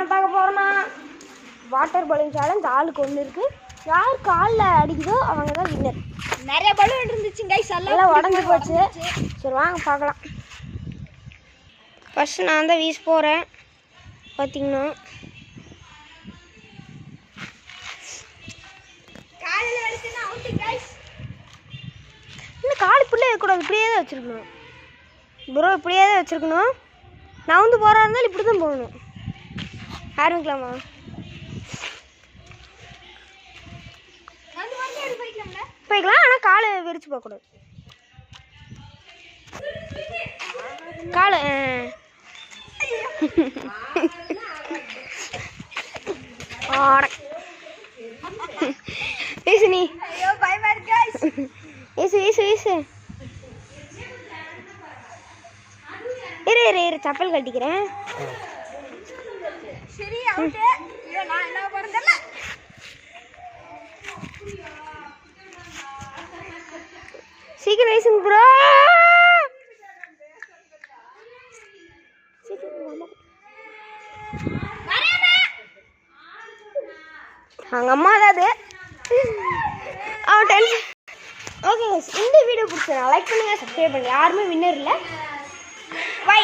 என்ன பார்க்க போகிறோன்னா வாட்டர் பலூன் சேலஞ்ச். ஆளுக்கு ஒன்று இருக்குது. யார் காலில் அடிக்குதோ அவங்க தான் வின்னர். நிறைய பலூன் இருந்துச்சு கைஸ், எல்லாம் உடஞ்சி போச்சு. சரி வாங்க பார்க்கலாம். ஃபஸ்ட்டு நான் தான் வீச போகிறேன். பார்த்தீங்கன்னா இன்னும் கால் இப்படியே இருக்கக்கூடாது, இப்படியே தான் வச்சுருக்கணும் ப்ரோ. இப்படியே தான் வச்சுருக்கணும். நான் வந்து போகிறா இருந்தாலும் இப்படி தான் போகணும். ஆரம்பிக்கலாமா? போய்க்கலாம், ஆனால் காலை விரிச்சு போகக்கூடாது. காலை வீசு நீ. வீசு வீசு வீசு. இரு சப்பல் கட்டிக்கிறேன். சீக்கிரம் வீசுங்க ப்ரோ. அவங்க அம்மா தான் அது. அவன் டென்ஷன். ஓகே, இந்த வீடியோ பிடிச்சா லைக் பண்ணுங்கள், சப்ஸ்கிரைப் பண்ணுங்கள். யாருமே வின்னர் இல்லை. பை.